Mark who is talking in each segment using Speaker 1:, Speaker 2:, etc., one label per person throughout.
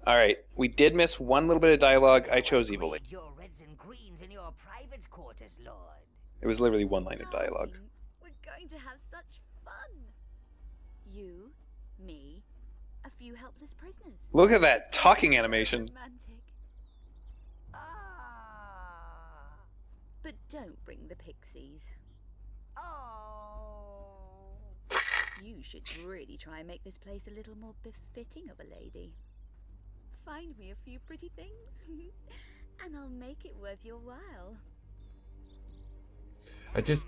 Speaker 1: All right, we did miss one little bit of dialogue. I chose evilly.
Speaker 2: Upgrade your reds and greens in your private quarters, Lord.
Speaker 1: It was literally one line of dialogue.
Speaker 3: Darling, we're going to have such fun. You, me, a few helpless prisoners.
Speaker 1: Look at that
Speaker 3: It's gonna be
Speaker 1: talking
Speaker 3: so
Speaker 1: animation.
Speaker 3: romantic.
Speaker 2: Ah.
Speaker 3: But don't bring the pixies.
Speaker 2: Oh.
Speaker 3: You should really try and make this place a little more befitting of a lady. Find me a few pretty things, and I'll make it worth your while.
Speaker 4: I just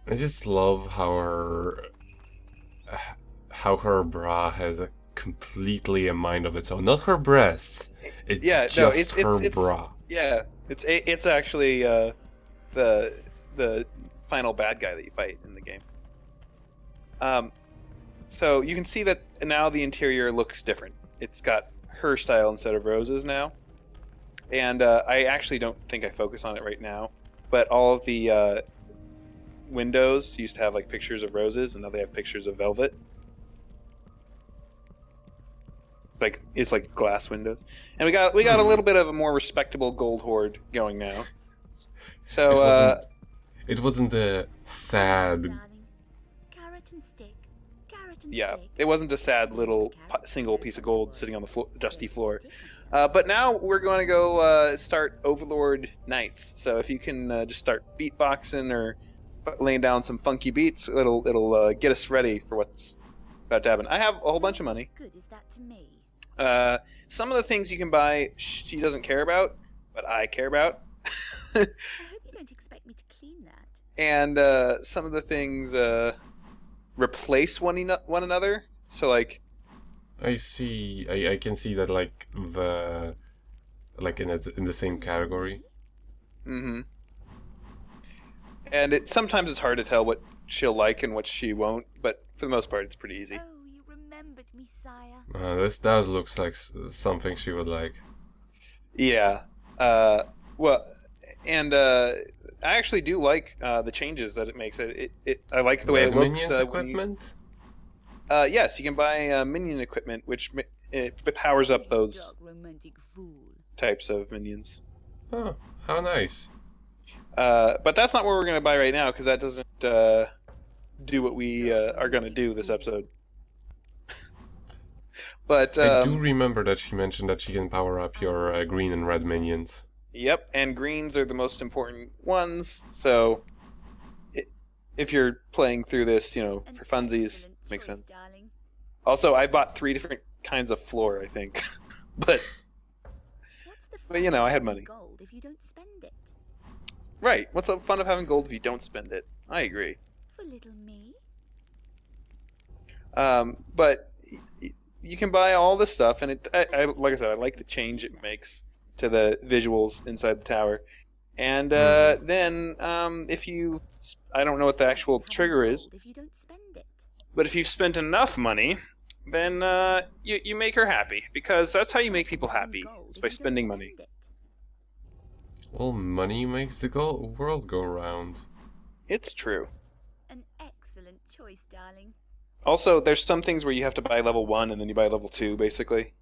Speaker 2: Salutations.
Speaker 4: love how her bra has a completely a mind of its own. Not her breasts. It's
Speaker 1: Yeah,
Speaker 4: just
Speaker 1: no,
Speaker 4: her bra.
Speaker 1: yeah, it's actually the final bad guy that you fight in the game. So you can see that now the interior looks different. It's got her style instead of Rose's now, and I actually don't think I focus on it right now. But all of the windows used to have like pictures of roses, and now they have pictures of velvet. Like it's like glass windows, and we got a little bit of a more respectable gold hoard going now. So
Speaker 4: It wasn't a sad.
Speaker 3: Darling, carrot and stick, carrot and
Speaker 1: yeah,
Speaker 3: stick.
Speaker 1: it wasn't a sad little single piece of gold sitting on the dusty floor. But now we're going to go start Overlord Nights. So if you can just start beatboxing or laying down some funky beats, it'll get us ready for what's about to happen. I have a whole bunch of money.
Speaker 3: Good is that to me?
Speaker 1: Some of the things you can buy, she doesn't care about, but I care about.
Speaker 3: I hope you don't expect me to clean that.
Speaker 1: And some of the things replace one another. So like,
Speaker 4: I see. I can see that like in the same category.
Speaker 1: mm-hmm. And sometimes it's hard to tell what she'll like and what she won't, but for the most part, it's pretty easy.
Speaker 3: Oh, you remembered me, sire.
Speaker 4: This does looks like something she would like.
Speaker 1: Yeah. Well, and I actually do like the changes that it makes. I like the way it looks.
Speaker 4: Minions equipment.
Speaker 1: Yes, you can buy minion equipment, which it powers up those
Speaker 3: Dark romantic fool.
Speaker 1: types of minions.
Speaker 4: Oh, how nice.
Speaker 1: But that's not what we're going to buy right now, because that doesn't do what we are going to do this episode. But
Speaker 4: I do remember that she mentioned that she can power up your green and red minions.
Speaker 1: yep, and greens are the most important ones. So if you're playing through this, for funsies,
Speaker 3: Excellent
Speaker 1: makes
Speaker 3: choice,
Speaker 1: sense.
Speaker 3: darling.
Speaker 1: Also, I bought 3 different kinds of floor, I think. but
Speaker 3: What's the
Speaker 1: But,
Speaker 3: fun
Speaker 1: I
Speaker 3: of
Speaker 1: had
Speaker 3: having
Speaker 1: money.
Speaker 3: gold if you don't spend it?
Speaker 1: right, what's the fun of having gold if you don't spend it? I agree.
Speaker 3: For little me?
Speaker 1: But you can buy all this stuff, and I like I said, I like the change it makes to the visuals inside the tower. And then if you, I don't know what the actual
Speaker 3: Having
Speaker 1: trigger is,
Speaker 3: gold if you don't spend it.
Speaker 1: but if you've spent enough money, then you make her happy, because that's how you make people
Speaker 3: Having
Speaker 1: happy,
Speaker 3: gold
Speaker 1: is
Speaker 3: if
Speaker 1: by
Speaker 3: you don't
Speaker 1: spending money.
Speaker 3: spend it.
Speaker 4: Well, money makes the world go round.
Speaker 1: It's true.
Speaker 3: An excellent choice, darling.
Speaker 1: Also, there's some things where you have to buy level 1 and then you buy level 2, basically.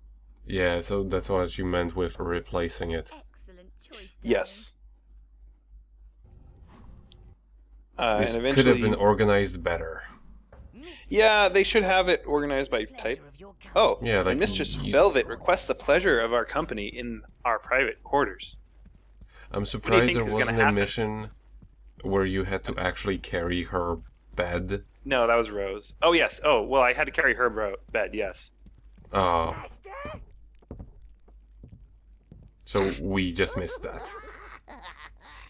Speaker 4: Yeah, so that's what you meant with replacing it.
Speaker 3: Excellent choice, darling.
Speaker 1: Yes.
Speaker 4: This
Speaker 1: And
Speaker 4: could have been
Speaker 1: eventually,
Speaker 4: organized better.
Speaker 1: yeah, they should have it organized by type. Oh,
Speaker 4: Yeah, like
Speaker 1: and Mistress
Speaker 4: you-
Speaker 1: Velvet requests the pleasure of our company in our private quarters.
Speaker 4: I'm
Speaker 1: do you
Speaker 4: surprised
Speaker 1: think
Speaker 4: there
Speaker 1: is gonna
Speaker 4: wasn't a
Speaker 1: happen?
Speaker 4: mission where you had to actually carry her bed.
Speaker 1: No, that was Rose. Oh, yes. Oh, well, I had to carry her bed, yes.
Speaker 4: Oh,
Speaker 2: Master?
Speaker 4: so we just missed that.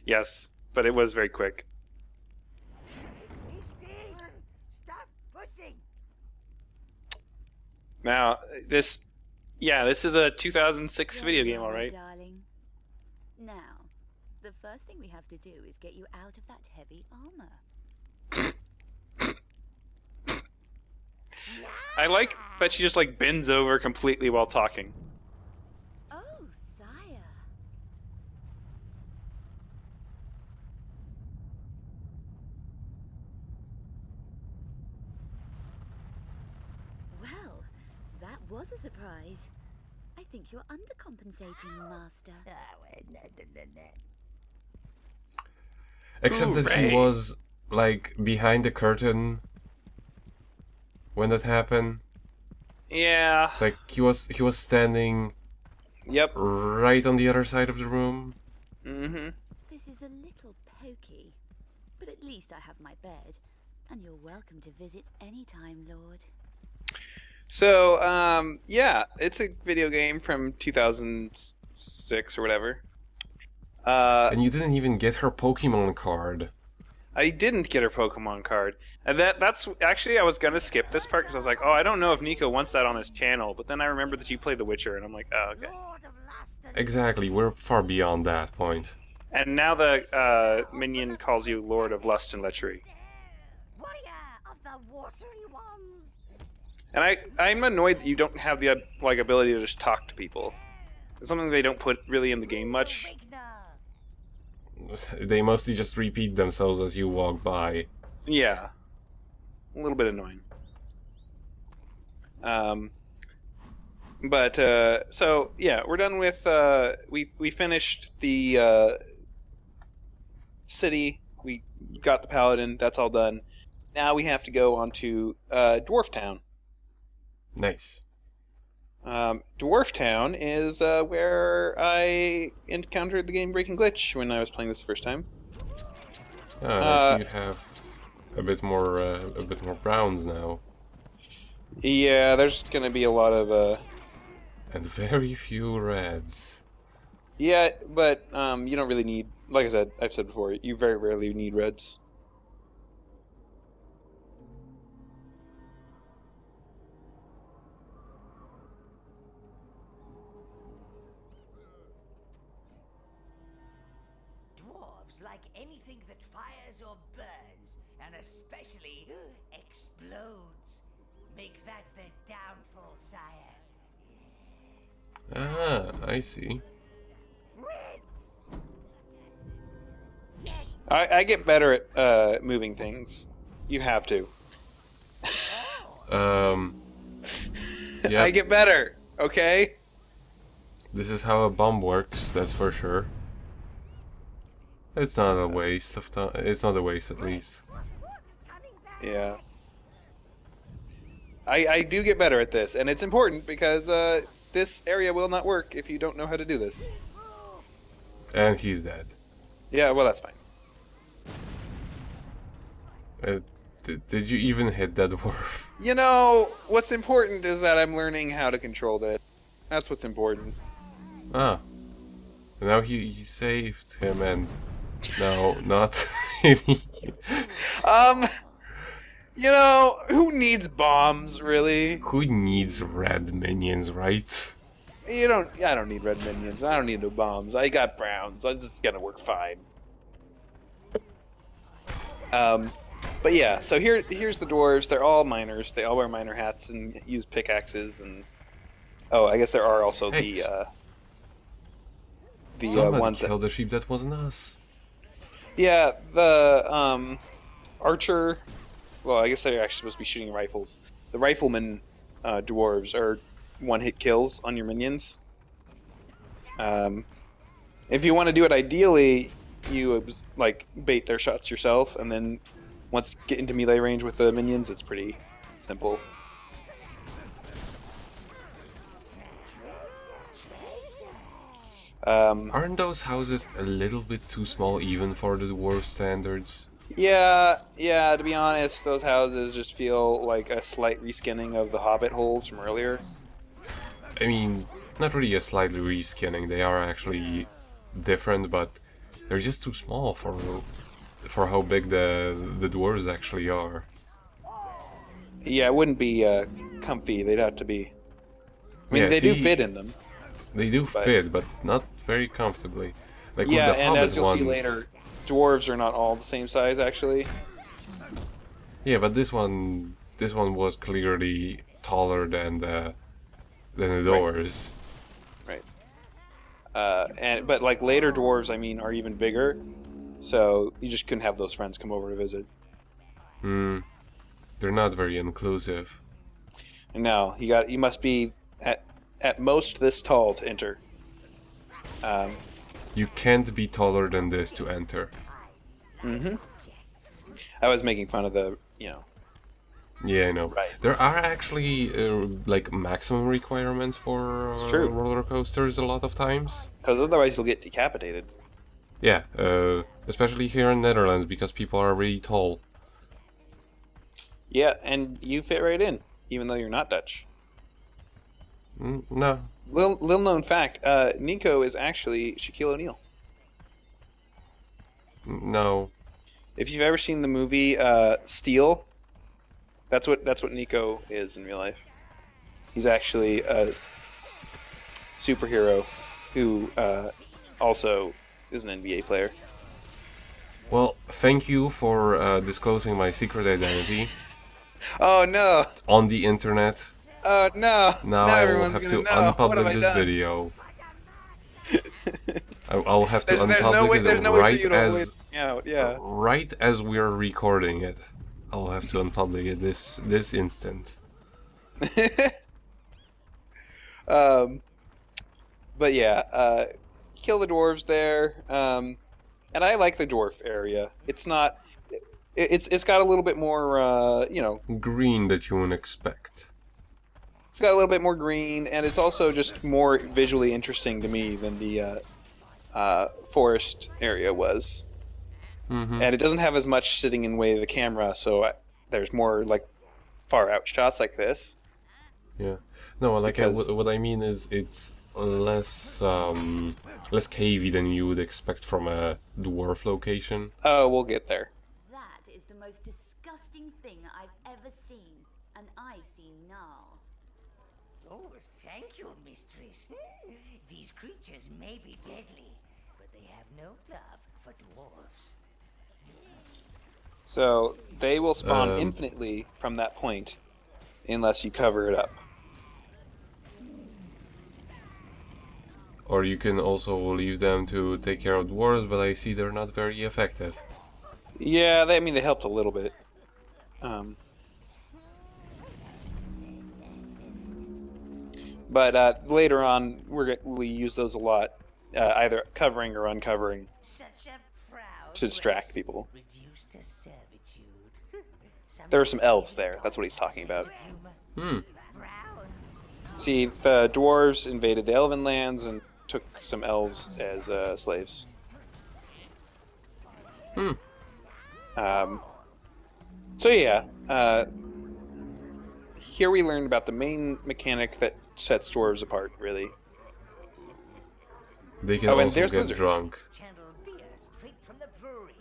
Speaker 1: Yes, but it was very quick.
Speaker 2: Stop pushing.
Speaker 1: Now, this is a 2006
Speaker 3: Your
Speaker 1: video game, all
Speaker 3: mama,
Speaker 1: right?
Speaker 3: darling. Now, the first thing we have to do is get you out of that heavy armor.
Speaker 1: I like that she just, like, bends over completely while talking.
Speaker 3: Oh, sire. Well, that was a surprise. I think you're undercompensating, Master.
Speaker 4: Except that he
Speaker 1: Hooray.
Speaker 4: was, like, behind the curtain when that happened.
Speaker 1: Yeah.
Speaker 4: Like, he was standing
Speaker 1: Yep.
Speaker 4: right on the other side of the room.
Speaker 1: Mm-hmm.
Speaker 3: This is a little pokey, but at least I have my bed, and you're welcome to visit anytime, Lord.
Speaker 1: So, yeah, it's a video game from 2006 or whatever.
Speaker 4: And you didn't even get her Pokemon card.
Speaker 1: I didn't get her Pokemon card. And that's actually, I was gonna skip this part because I was like, oh, I don't know if Nico wants that on his channel. But then I remembered that you played The Witcher, and I'm like, oh, okay.
Speaker 4: Exactly, we're far beyond that point.
Speaker 1: And now the minion calls you Lord of Lust and Lechery.
Speaker 2: Warrior of the watery ones.
Speaker 1: And I'm annoyed that you don't have the like ability to just talk to people. It's something they don't put really in the game much.
Speaker 4: They mostly just repeat themselves as you walk by.
Speaker 1: Yeah, a little bit annoying. But so yeah, we're done with. We finished the city. We got the paladin. That's all done. Now we have to go on to Dwarf Town.
Speaker 4: Nice.
Speaker 1: Dwarf Town is where I encountered the game-breaking glitch when I was playing this the first time.
Speaker 4: I see you have a bit more browns now,
Speaker 1: Yeah, there's gonna be a lot of
Speaker 4: and very few reds.
Speaker 1: yeah, but you don't really need, like I've said before, you very rarely need reds.
Speaker 2: Dwarves like anything that fires or burns, and especially explodes. Make that their downfall, sire.
Speaker 4: Ah, I see.
Speaker 2: Reds!
Speaker 1: I get better at moving things. You have to.
Speaker 4: Yeah,
Speaker 1: I get better, okay?
Speaker 4: this is how a bomb works, that's for sure. It's not a waste of time. It's not a waste, at least.
Speaker 1: Yeah. I do get better at this, and it's important because this area will not work if you don't know how to do this.
Speaker 4: And he's dead.
Speaker 1: Yeah, well, that's fine.
Speaker 4: Did you even hit that dwarf?
Speaker 1: You know, what's important is that I'm learning how to control that. That's what's important.
Speaker 4: Ah. Now he saved him, and now not hitting you.
Speaker 1: You know, who needs bombs, really?
Speaker 4: Who needs red minions, right?
Speaker 1: I don't need red minions. I don't need no bombs. I got browns. It's gonna work fine. But yeah, so here's the dwarves. They're all miners. They all wear miner hats and use pickaxes and... Oh, I guess there are also
Speaker 4: Hey,
Speaker 1: the ones that...
Speaker 4: killed the sheep. That wasn't us.
Speaker 1: Yeah, the archer... Well, I guess they're actually supposed to be shooting rifles. The rifleman dwarves are one-hit kills on your minions. If you want to do it ideally, you like bait their shots yourself, and then once you get into melee range with the minions, it's pretty simple.
Speaker 4: Aren't those houses a little bit too small even for the dwarf standards?
Speaker 1: Yeah, to be honest, those houses just feel like a slight reskinning of the Hobbit holes from earlier.
Speaker 4: I mean, not really a slightly reskinning, they are actually different, but they're just too small for how big the dwarves actually are.
Speaker 1: Yeah, it wouldn't be comfy. They'd have to be... I mean,
Speaker 4: Yeah,
Speaker 1: they do
Speaker 4: see,
Speaker 1: fit in them.
Speaker 4: They do fit, but not very comfortably. Like
Speaker 1: Yeah,
Speaker 4: with the
Speaker 1: and
Speaker 4: Hobbit
Speaker 1: as you'll see
Speaker 4: ones,
Speaker 1: later, dwarves are not all the same size, actually.
Speaker 4: Yeah, but this one was clearly taller than the doors.
Speaker 1: Right. But like later dwarves, I mean, are even bigger. So you just couldn't have those friends come over to visit.
Speaker 4: They're not very inclusive.
Speaker 1: No, you must be at most this tall to enter.
Speaker 4: You can't be taller than this to enter.
Speaker 1: Mm-hmm. I was making fun of the,
Speaker 4: Yeah, I know.
Speaker 1: Right.
Speaker 4: There are actually like maximum requirements for
Speaker 1: It's true.
Speaker 4: roller coasters a lot of times.
Speaker 1: Because otherwise you'll get decapitated.
Speaker 4: Yeah, especially here in Netherlands because people are really tall.
Speaker 1: Yeah, and you fit right in, even though you're not Dutch.
Speaker 4: No.
Speaker 1: Little known fact, Nico is actually Shaquille O'Neal.
Speaker 4: No.
Speaker 1: If you've ever seen the movie Steel, that's what Nico is in real life. He's actually a superhero who also is an NBA player.
Speaker 4: Well, thank you for disclosing my secret identity
Speaker 1: Oh no!
Speaker 4: on the internet.
Speaker 1: Oh no!
Speaker 4: Now I will
Speaker 1: everyone's
Speaker 4: have
Speaker 1: gonna
Speaker 4: to
Speaker 1: know. What have I
Speaker 4: unpublic this
Speaker 1: done?
Speaker 4: video. I'll have to
Speaker 1: There's no way.
Speaker 4: unpublic
Speaker 1: There's
Speaker 4: it
Speaker 1: no way for
Speaker 4: right
Speaker 1: you to avoid
Speaker 4: as
Speaker 1: out. Yeah.
Speaker 4: right as we're recording it. I'll have to unpublic it this instant.
Speaker 1: But yeah, kill the dwarves there. And I like the dwarf area. It's not. It's got a little bit more.
Speaker 4: Green that you wouldn't expect.
Speaker 1: It's got a little bit more green, and it's also just more visually interesting to me than the forest area was.
Speaker 4: Mm-hmm.
Speaker 1: And it doesn't have as much sitting in way of the camera, so there's more like far out shots like this.
Speaker 4: Yeah. No, like
Speaker 1: Because-
Speaker 4: what I mean is it's less less cavey than you would expect from a dwarf location.
Speaker 1: Oh, we'll get there.
Speaker 3: That is the most disgusting thing I've ever seen, and I've seen now.
Speaker 2: Oh, thank you, mistress. These creatures may be deadly, but they have no love for dwarves.
Speaker 1: So they will spawn
Speaker 4: Um,
Speaker 1: infinitely from that point, unless you cover it up.
Speaker 4: Or you can also leave them to take care of dwarves, but I see they're not very effective.
Speaker 1: Yeah, they helped a little bit. But later on, we use those a lot, either covering or uncovering
Speaker 2: Such a proud
Speaker 1: to distract
Speaker 2: race,
Speaker 1: people.
Speaker 2: reduced to servitude.
Speaker 1: There are some elves there. That's what he's talking about.
Speaker 4: Hmm.
Speaker 1: See, the dwarves invaded the elven lands and took some elves as slaves.
Speaker 4: Hmm.
Speaker 1: So yeah, here we learned about the main mechanic that sets dwarves apart, really.
Speaker 4: They can
Speaker 1: Oh, and
Speaker 4: also
Speaker 1: there's
Speaker 4: get
Speaker 1: lizard.
Speaker 4: drunk.
Speaker 2: Channel beer straight from the brewery.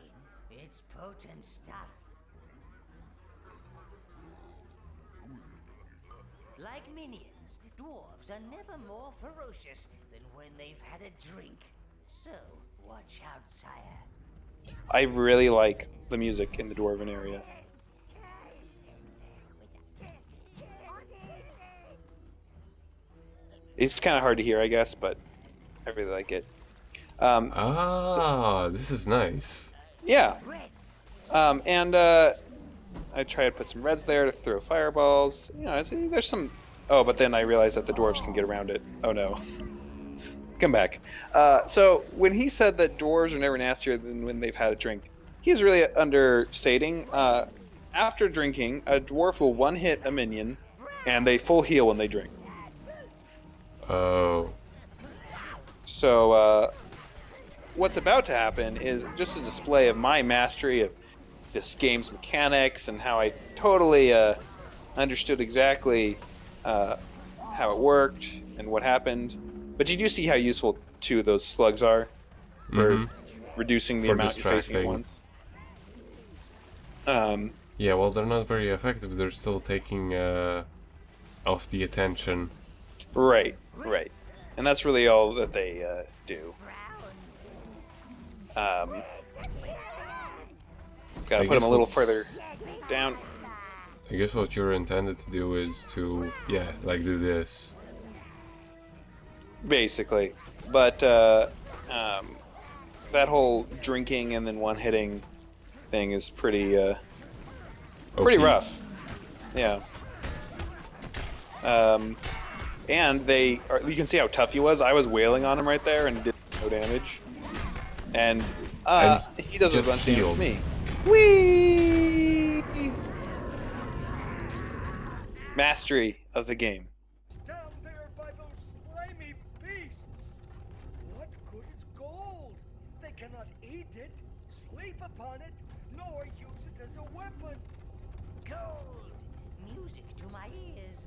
Speaker 2: It's potent stuff. Like minions, dwarves are never more ferocious than when they've had a drink. So, watch out, sire.
Speaker 1: I really like the music in the dwarven area. It's kind of hard to hear, I guess, but I really like it.
Speaker 4: This is nice.
Speaker 1: Yeah,
Speaker 2: Reds.
Speaker 1: and I try to put some reds there to throw fireballs. There's some. Oh, but then I realized that the dwarves can get around it. Oh no. Come back. So when he said that dwarves are never nastier than when they've had a drink, he's really understating. After drinking, a dwarf will one-hit a minion, and they full heal when they drink.
Speaker 4: Oh.
Speaker 1: So what's about to happen is just a display of my mastery of this game's mechanics and how I totally understood exactly how it worked and what happened. But you do see how useful two of those slugs are for
Speaker 4: Mhm.
Speaker 1: reducing the
Speaker 4: For
Speaker 1: amount you're facing at
Speaker 4: distracting.
Speaker 1: once.
Speaker 4: Yeah, well, they're not very effective. They're still taking off the attention.
Speaker 1: Right. And that's really all that they do. Gotta put
Speaker 4: guess
Speaker 1: them a little
Speaker 4: what's-
Speaker 1: further down.
Speaker 4: I guess what you're intended to do is to, yeah, like do this.
Speaker 1: Basically, but that whole drinking and then one-hitting thing is pretty
Speaker 4: OP.
Speaker 1: rough. Yeah. and they are, you can see how tough he was. I was wailing on him right there and did no damage. And he does a
Speaker 4: just
Speaker 1: bunch of damage
Speaker 4: healed.
Speaker 1: to me. Whee! Mastery of the game.
Speaker 5: Down there by those slimy beasts. What good is gold? They cannot eat it, sleep upon it, nor use it as a weapon.
Speaker 2: Gold! Music to my ears.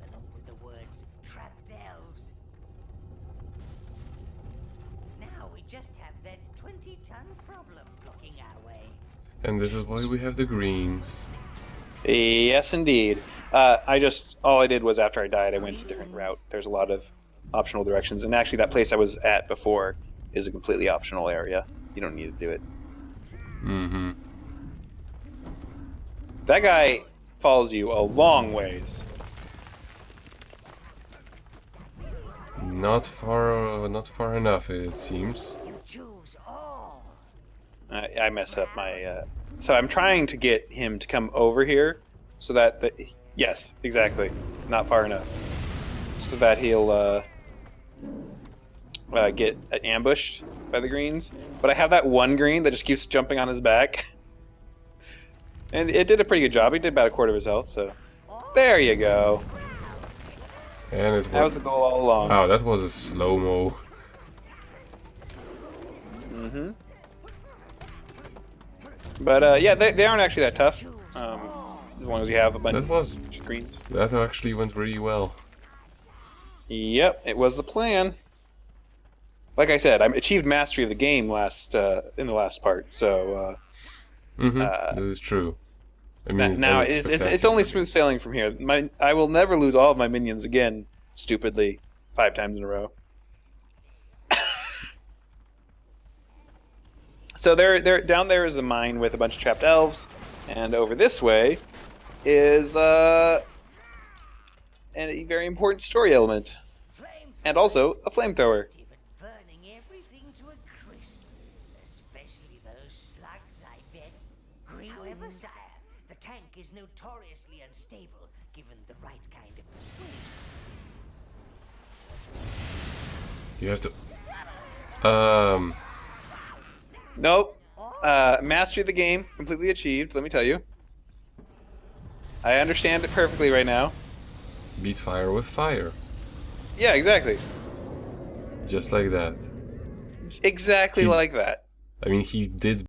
Speaker 2: Along with the words trapped elves. Now we just have that 20-ton problem blocking our way.
Speaker 4: And this is why we have the greens.
Speaker 1: Yes, indeed. All I did was after I died, I went a different route. There's a lot of optional directions, and actually that place I was at before is a completely optional area. You don't need to do it.
Speaker 4: Mm-hmm.
Speaker 1: That guy follows you a long ways.
Speaker 4: Not far enough, it seems.
Speaker 2: You choose all.
Speaker 1: I messed up my... So I'm trying to get him to come over here, so that... Yes, exactly. Not far enough. So that he'll get ambushed by the greens. But I have that one green that just keeps jumping on his back. And it did a pretty good job. He did about a quarter of his health, so... There you go.
Speaker 4: And it
Speaker 1: That was the goal all along.
Speaker 4: Oh, that was a slow-mo.
Speaker 1: Mm-hmm. But yeah, they aren't actually that tough. As long as you have a bunch of greens.
Speaker 4: That actually went really well.
Speaker 1: Yep, it was the plan. Like I said, I achieved mastery of the game in the last part, so
Speaker 4: That is true. I mean,
Speaker 1: now it's only smooth sailing from here. I will never lose all of my minions again, stupidly, 5 times in a row. So there down there is a mine with a bunch of trapped elves, and over this way is a very important story element, and also a flamethrower.
Speaker 2: Burning everything to a crisp. Especially those slugs, I bet. However, sire, the tank is notoriously unstable given the right kind of persuasion.
Speaker 4: You have to...
Speaker 1: Nope. Mastery of the game completely achieved, let me tell you. I understand it perfectly right now.
Speaker 4: Beat fire with fire.
Speaker 1: Yeah, exactly.
Speaker 4: Just like that.
Speaker 1: Exactly like that.
Speaker 4: I mean, he did